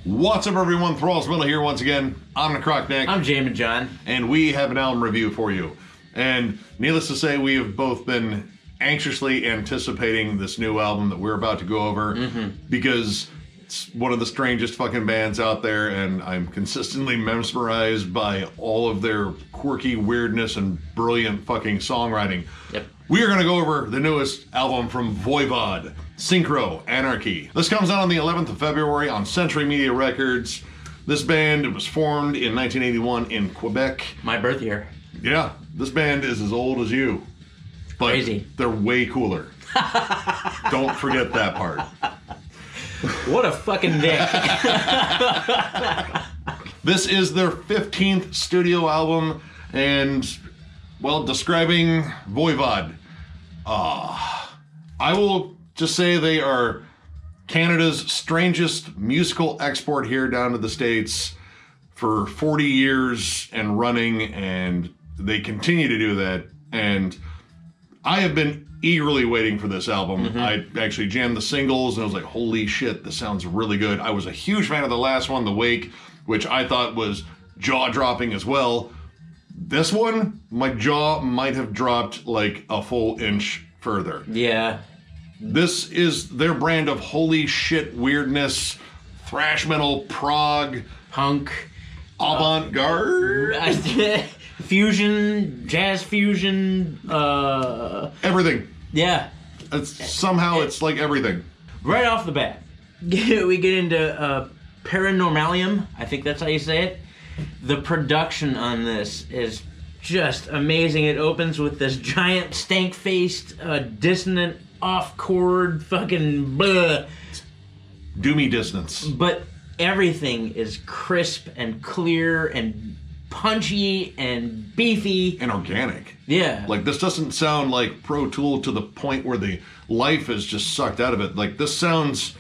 What's up, everyone? Thralls here once again. I'm Necrotic. I'm Jammin John. And we have an album review for you. And needless to say, we have both been anxiously anticipating this new album that we're about to go over because it's one of the strangest fucking bands out there, and I'm consistently mesmerized by all of their quirky weirdness and brilliant fucking songwriting. Yep. We are going to go over the newest album from Voivod, Synchro Anarchy. This comes out on the 11th of February on Century Media Records. This band was formed in 1981 in Quebec. My birth year. Yeah, this band is as old as you. But Crazy. They're way cooler. Don't forget that part. What a fucking dick. This is their 15th studio album, and, well, describing Voivod, I will just say they are Canada's strangest musical export here down to the States for 40 years and running, and they continue to do that. And I have been eagerly waiting for this album. I actually jammed the singles and I was like, holy shit, this sounds really good. I was a huge fan of the last one, The Wake, which I thought was jaw-dropping as well. This one, my jaw might have dropped like a full inch further. Yeah. This is their brand of holy shit weirdness, thrash metal, prog, Punk. avant-garde. Fusion, jazz fusion, Everything. yeah. It's like everything. Right off the bat, we get into Paranormalium. I think that's how you say it. The production on this is just amazing. It opens with this giant stank-faced, dissonant, off-chord, fucking blah. Doomy dissonance. But everything is crisp and clear and punchy and beefy. And organic. Yeah. Like, this doesn't sound like Pro Tool to the point where the life is just sucked out of it. Like, this sounds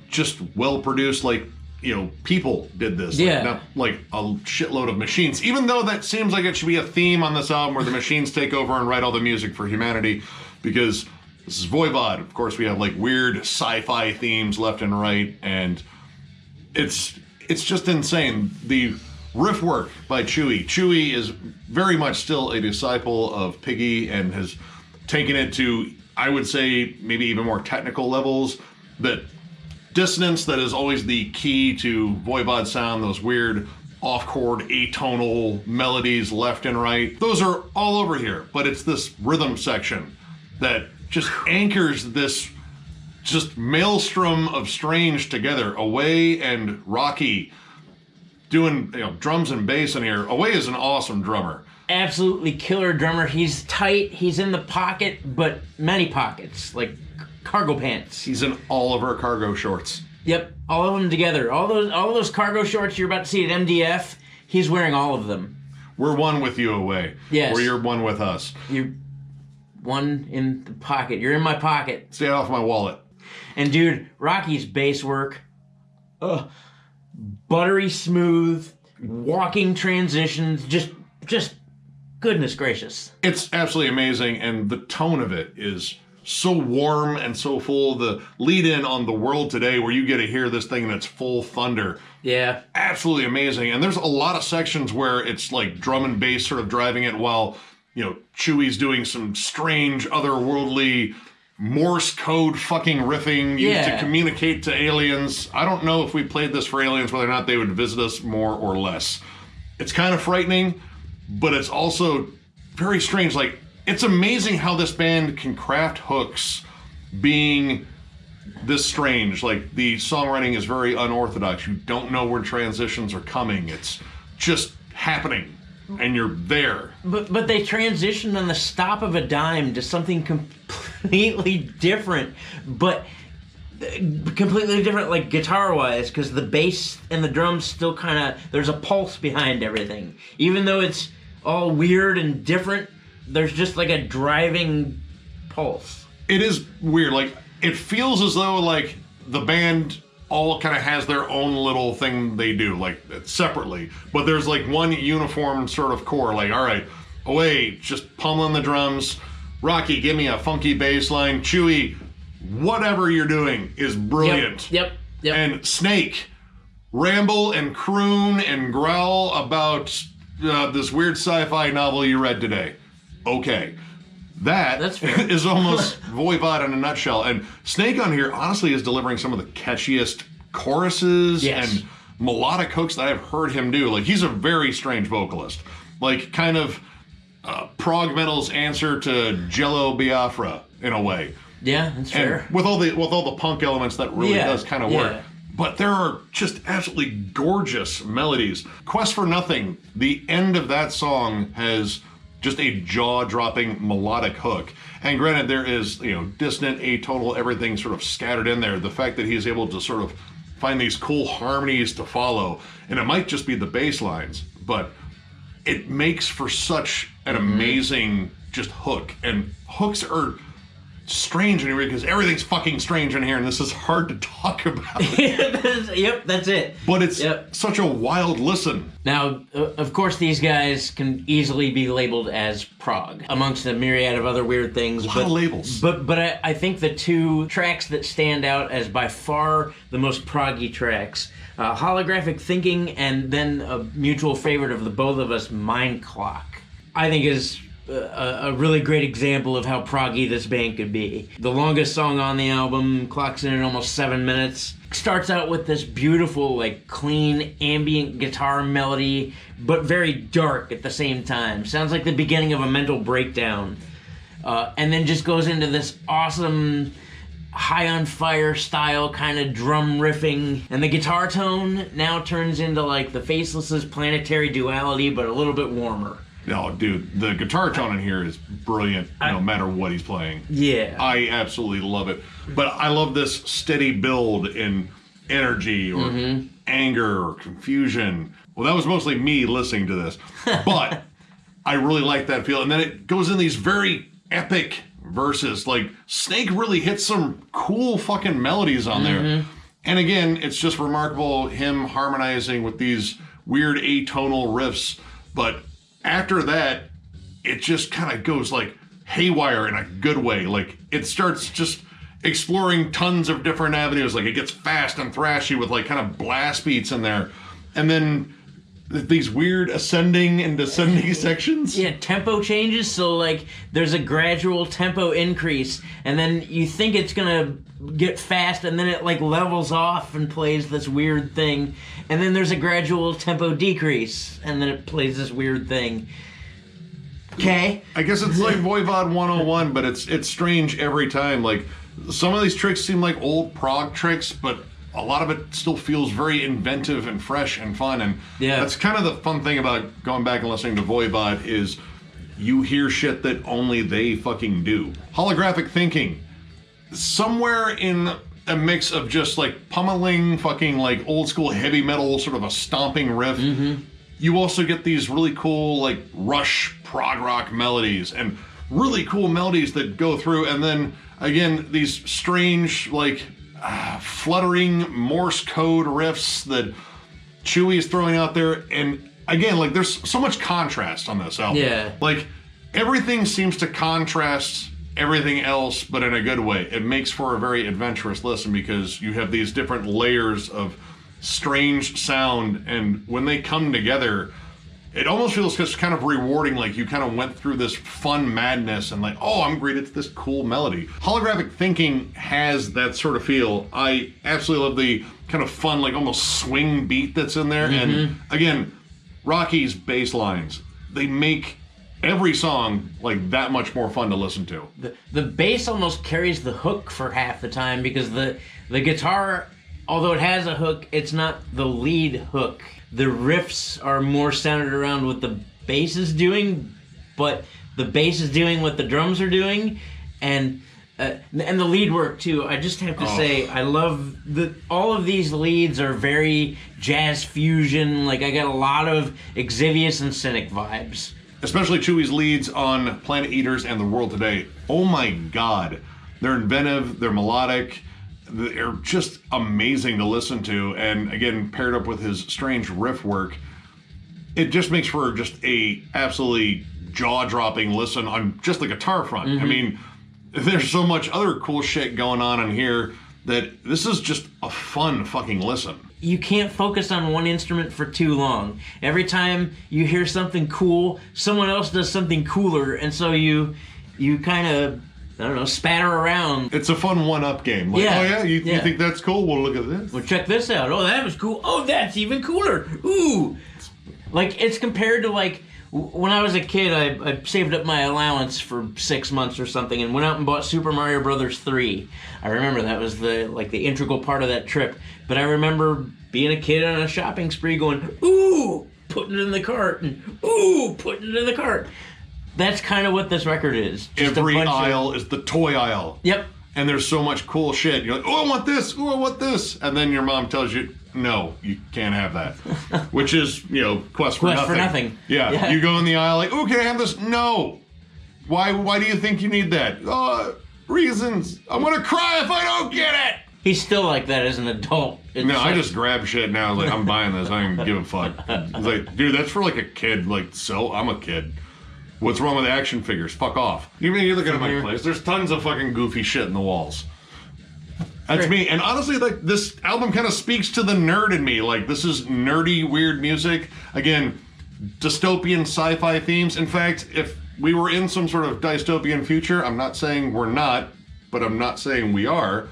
just well-produced, like, you know, people did this. Yeah. Like, not like a shitload of machines. Even though that seems like it should be a theme on this album where the machines take over and write all the music for humanity, because this is Voivod. Of course, we have, like, weird sci-fi themes left and right, and it's just insane. The riff work by Chewy. Chewy is very much still a disciple of Piggy and has taken it to, I would say, maybe even more technical levels. That dissonance that is always the key to Voivod sound, those weird off-chord atonal melodies left and right. Those are all over here, but it's this rhythm section that just anchors this just maelstrom of strange together. Away and Rocky doing, you know, drums and bass in here. Away is an awesome drummer. Absolutely killer drummer. He's tight. He's in the pocket, but many pockets, like cargo pants. He's in all of our cargo shorts. Yep, all of them together. All those cargo shorts you're about to see at MDF, he's wearing all of them. We're one with you, Away. Yes. Or you're one with us. You're one in the pocket. You're in my pocket. Stay off my wallet. And dude, Rocky's bass work, buttery smooth, walking transitions, just goodness gracious. It's absolutely amazing, and the tone of it is so warm and so full. The lead in on The World Today, where you get to hear this thing in its full thunder. Yeah. Absolutely amazing. And there's a lot of sections where it's like drum and bass sort of driving it while, you know, Chewy's doing some strange, otherworldly Morse code fucking riffing used to communicate to aliens. I don't know if we played this for aliens, whether or not they would visit us more or less. It's kind of frightening, but it's also very strange. Like, it's amazing how this band can craft hooks being this strange. Like, the songwriting is very unorthodox. You don't know where transitions are coming. It's just happening, and you're there. But they transitioned on the stop of a dime to something completely different, but completely different, like guitar-wise, because the bass and the drums still kind of, there's a pulse behind everything. Even though it's all weird and different, there's just like a driving pulse. It is weird. Like, it feels as though, like, the band all kind of has their own little thing they do, like, separately. But there's, like, one uniform sort of core. Like, all right, Away, just pummeling the drums. Rocky, give me a funky bass line. Chewy, whatever you're doing is brilliant. Yep. And Snake, ramble and croon and growl about this weird sci-fi novel you read today. Okay. That's fair. Is almost Voivod in a nutshell. And Snake on here, honestly, is delivering some of the catchiest choruses and melodic hooks that I've heard him do. Like, he's a very strange vocalist. Like, kind of prog metal's answer to Jello Biafra, in a way. Yeah, that's fair. With all the punk elements, that really does kind of work. But there are just absolutely gorgeous melodies. Quest for Nothing, the end of that song has just a jaw-dropping melodic hook. And granted, there is, dissonant, atonal, everything sort of scattered in there. The fact that he's able to sort of find these cool harmonies to follow, and it might just be the bass lines, but it makes for such an amazing just hook. And hooks are strange in here because everything's fucking strange in here, and this is hard to talk about. Yep, that's it. But it's such a wild listen. Now, of course, these guys can easily be labeled as prog, amongst a myriad of other weird things. A lot of labels. But I think the two tracks that stand out as by far the most proggy tracks, Holographic Thinking, and then a mutual favorite of the both of us, Mind Clock, I think is a really great example of how proggy this band could be. The longest song on the album clocks in at almost 7 minutes. Starts out with this beautiful, like, clean, ambient guitar melody, but very dark at the same time. Sounds like the beginning of a mental breakdown. And then just goes into this awesome High on Fire style kind of drum riffing. And the guitar tone now turns into, like, the Faceless's Planetary Duality, but a little bit warmer. No, dude, the guitar tone in here is brilliant no matter what he's playing. Yeah. I absolutely love it. But I love this steady build in energy or anger or confusion. Well, that was mostly me listening to this. But I really like that feel. And then it goes in these very epic verses. Like, Snake really hits some cool fucking melodies on there. And again, it's just remarkable him harmonizing with these weird atonal riffs. But after that, it just kind of goes like haywire in a good way. Like, it starts just exploring tons of different avenues. Like, it gets fast and thrashy with like kind of blast beats in there. And then these weird ascending and descending sections. Yeah, tempo changes. So like there's a gradual tempo increase, and then you think it's gonna get fast, and then it like levels off and plays this weird thing. And then there's a gradual tempo decrease, and then it plays this weird thing. Okay. I guess it's like Voivod 101, but it's strange every time. Like, some of these tricks seem like old prog tricks, but a lot of it still feels very inventive and fresh and fun. And that's kind of the fun thing about going back and listening to Voivod is you hear shit that only they fucking do. Holographic Thinking, somewhere in a mix of just like pummeling fucking like old school heavy metal, sort of a stomping riff. You also get these really cool like Rush prog rock melodies and really cool melodies that go through, and then again these strange like fluttering Morse code riffs that Chewie's throwing out there. And again, like, there's so much contrast on this album. Yeah. Like, everything seems to contrast everything else, but in a good way. It makes for a very adventurous listen because you have these different layers of strange sound, and when they come together, it almost feels just kind of rewarding, like you kind of went through this fun madness and like, oh, I'm great at this cool melody. Holographic Thinking has that sort of feel. I absolutely love the kind of fun, like almost swing beat that's in there. And again, Rocky's bass lines, they make every song like that much more fun to listen to. The bass almost carries the hook for half the time because the guitar, although it has a hook, it's not the lead hook. The riffs are more centered around what the bass is doing, but the bass is doing what the drums are doing, and the lead work too. I just have to say, I love all of these leads are very jazz fusion. Like, I got a lot of Exvius and Cynic vibes. Especially Chewie's leads on Planet Eaters and The World Today. Oh my god. They're inventive, they're melodic, they're just amazing to listen to. And again, paired up with his strange riff work, it just makes for just a absolutely jaw-dropping listen on just the guitar front. I mean, there's so much other cool shit going on in here that this is just a fun fucking listen. you can't focus on one instrument for too long. Every time you hear something cool, someone else does something cooler, and so you kind of, I don't know, spatter around. It's a fun one-up game. Like, Yeah. oh yeah, you Yeah. think that's cool? Well, look at this. Well, check this out. Oh, that was cool. Oh, that's even cooler. Ooh. Like, it's compared to, like, when I was a kid, I saved up my allowance for 6 months or something and went out and bought Super Mario Brothers 3. I remember that was the integral part of that trip. But I remember being a kid on a shopping spree going, ooh, putting it in the cart, and ooh, putting it in the cart. That's kind of what this record is. Just Every aisle is the toy aisle. Yep. And there's so much cool shit. You're like, oh, I want this. Oh, I want this. And then your mom tells you, no, you can't have that. Which is, quest for nothing. Yeah. You go in the aisle like, oh, can I have this? No. Why do you think you need that? Reasons. I'm going to cry if I don't get it. He's still like that as an adult. I just grab shit now. Like, I'm buying this. I don't give a fuck. It's like, dude, that's for like a kid. Like, so I'm a kid. What's wrong with action figures? Fuck off. You look at my place. There's tons of fucking goofy shit in the walls. That's me. And honestly, like, this album kind of speaks to the nerd in me. Like, this is nerdy, weird music. Again, dystopian sci-fi themes. In fact, if we were in some sort of dystopian future, I'm not saying we're not, but I'm not saying we are.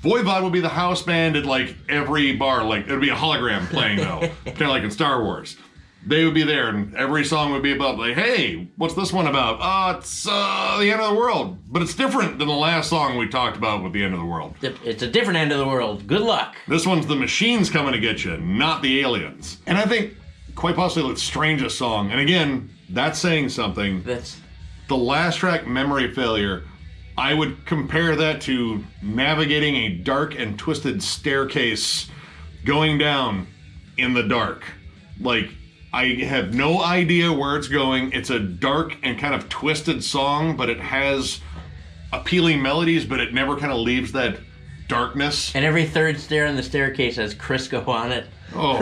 Voivod would be the house band at, like, every bar. Like, it would be a hologram playing, though. Kind of like in Star Wars. They would be there, and every song would be about, like, hey, what's this one about? It's the end of the world. But it's different than the last song we talked about with the end of the world. It's a different end of the world. Good luck. This one's the machines coming to get you, not the aliens. And I think, quite possibly, the strangest song, and again, that's saying something. That's the last track, Memory Failure. I would compare that to navigating a dark and twisted staircase going down in the dark. Like, I have no idea where it's going. It's a dark and kind of twisted song, but it has appealing melodies, but it never kind of leaves that darkness. And every third stair in the staircase has Crisco on it. Oh.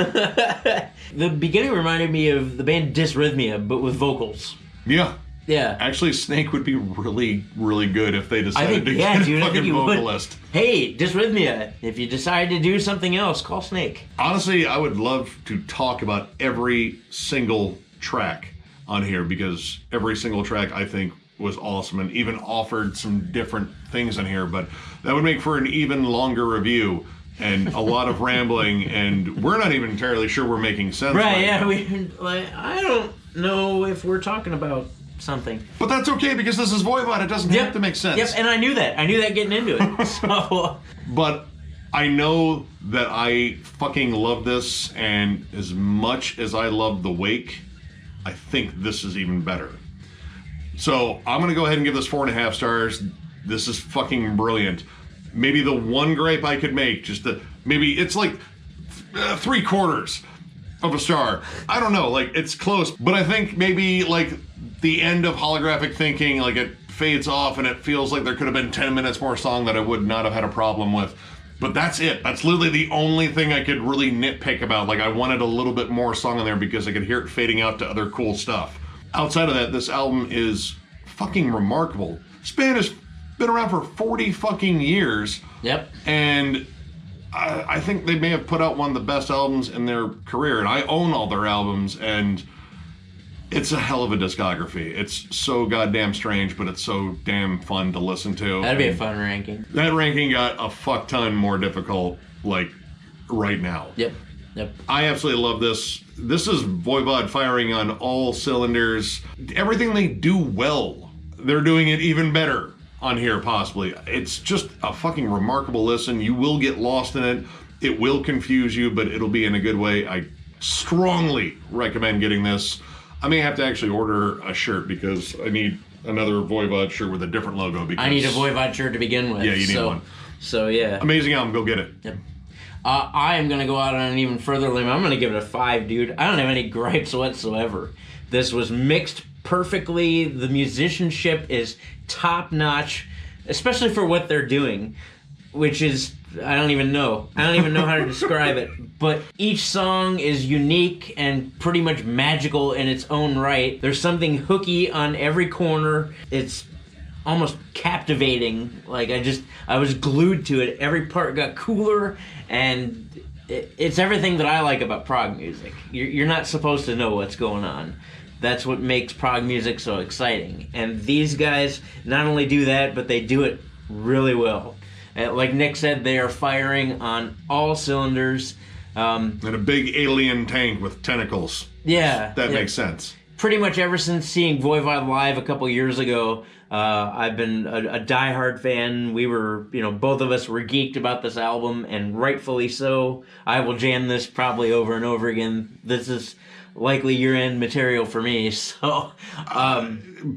The beginning reminded me of the band Dysrhythmia, but with vocals. Yeah. Yeah. Actually, Snake would be really, really good if they decided to yeah, get dude, a I think fucking you would. vocalist. Hey, Dysrhythmia, if you decide to do something else, call Snake. Honestly, I would love to talk about every single track on here because every single track I think was awesome and even offered some different things on here, but that would make for an even longer review and a lot of rambling, and we're not even entirely sure we're making sense. Right, now. I don't know if we're talking about something. But that's okay because this is Voivod. It doesn't have to make sense. Yep, and I knew that. I knew that getting into it. So, but I know that I fucking love this, and as much as I love The Wake, I think this is even better. So I'm gonna go ahead and give this 4.5 stars. This is fucking brilliant. Maybe the one gripe I could make, maybe it's like 3/4 of a star. I don't know, like it's close, but I think maybe like the end of Holographic Thinking, like it fades off and it feels like there could have been 10 minutes more song that I would not have had a problem with. But that's it. That's literally the only thing I could really nitpick about. Like I wanted a little bit more song in there because I could hear it fading out to other cool stuff. Outside of that, this album is fucking remarkable. This band has been around for 40 fucking years. Yep. And I think they may have put out one of the best albums in their career. And I own all their albums, and it's a hell of a discography. It's so goddamn strange, but it's so damn fun to listen to. That'd be a fun ranking. That ranking got a fuck ton more difficult, like, right now. Yep. I absolutely love this. This is Voivod firing on all cylinders. Everything they do well, they're doing it even better on here, possibly. It's just a fucking remarkable listen. You will get lost in it. It will confuse you, but it'll be in a good way. I strongly recommend getting this. I may have to actually order a shirt because I need another Voivod shirt with a different logo. Because I need a Voivod shirt to begin with. Yeah, you need one. So, yeah. Amazing album. Go get it. Yep. I am going to go out on an even further limb. I'm going to give it a 5, dude. I don't have any gripes whatsoever. This was mixed perfectly. The musicianship is top-notch, especially for what they're doing, which is, I don't even know how to describe it. But each song is unique and pretty much magical in its own right. There's something hooky on every corner. It's almost captivating. Like I was glued to it. Every part got cooler, and it's everything that I like about prog music. You're not supposed to know what's going on. That's what makes prog music so exciting. And these guys not only do that, but they do it really well. Like Nick said, they are firing on all cylinders. And a big alien tank with tentacles. Yeah. That makes sense. Pretty much ever since seeing Voivod live a couple years ago, I've been a diehard fan. We were, both of us were geeked about this album, and rightfully so. I will jam this probably over and over again. This is likely year-end material for me, so...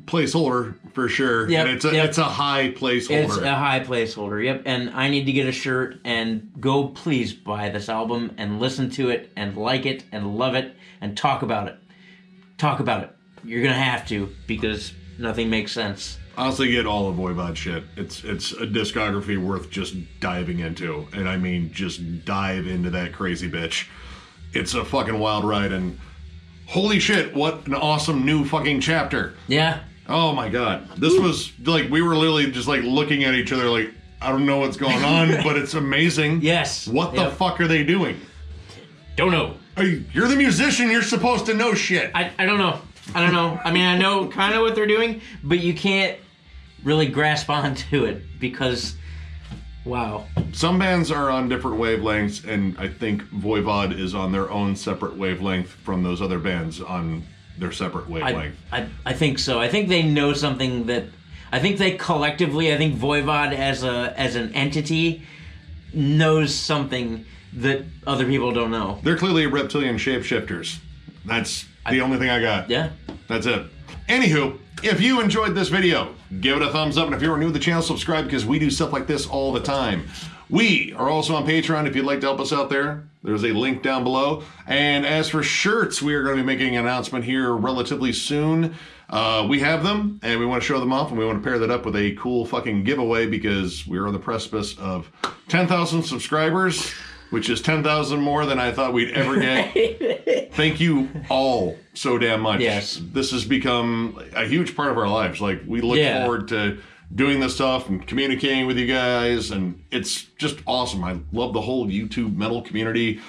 placeholder, for sure. Yep, And it's a high placeholder. It's a high placeholder, yep. And I need to get a shirt, and go please buy this album, and listen to it, and like it, and love it, and talk about it. Talk about it. You're gonna have to, because nothing makes sense. Honestly, get all the Voivod shit. It's a discography worth just diving into. And I mean, just dive into that crazy bitch. It's a fucking wild ride, and holy shit, what an awesome new fucking chapter. Yeah. Oh my god. This was, like, we were literally just, like, looking at each other like, I don't know what's going on, but it's amazing. Yes. What the fuck are they doing? Don't know. You're the musician, you're supposed to know shit. I don't know. I don't know. I mean, I know kind of what they're doing, but you can't really grasp onto it because, wow. Some bands are on different wavelengths, and I think Voivod is on their own separate wavelength from those other bands on their separate wavelength. I think so. I think they know something that... I think they collectively, I think Voivod as an entity knows something that other people don't know. They're clearly reptilian shapeshifters. That's the only thing I got. Yeah. That's it. Anywho, if you enjoyed this video, give it a thumbs up, and if you're new to the channel, subscribe, because we do stuff like this all the time. We are also on Patreon if you'd like to help us out there. There's a link down below. And as for shirts, we are going to be making an announcement here relatively soon. We have them, and we want to show them off, and we want to pair that up with a cool fucking giveaway, because we're on the precipice of 10,000 subscribers, which is 10,000 more than I thought we'd ever get. Thank you all so damn much. Yes. This has become a huge part of our lives. Like, we look forward to doing this stuff and communicating with you guys, and it's just awesome. I love the whole YouTube metal community.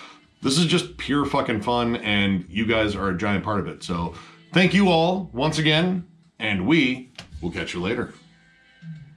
This is just pure fucking fun, and you guys are a giant part of it. So thank you all once again, and we will catch you later.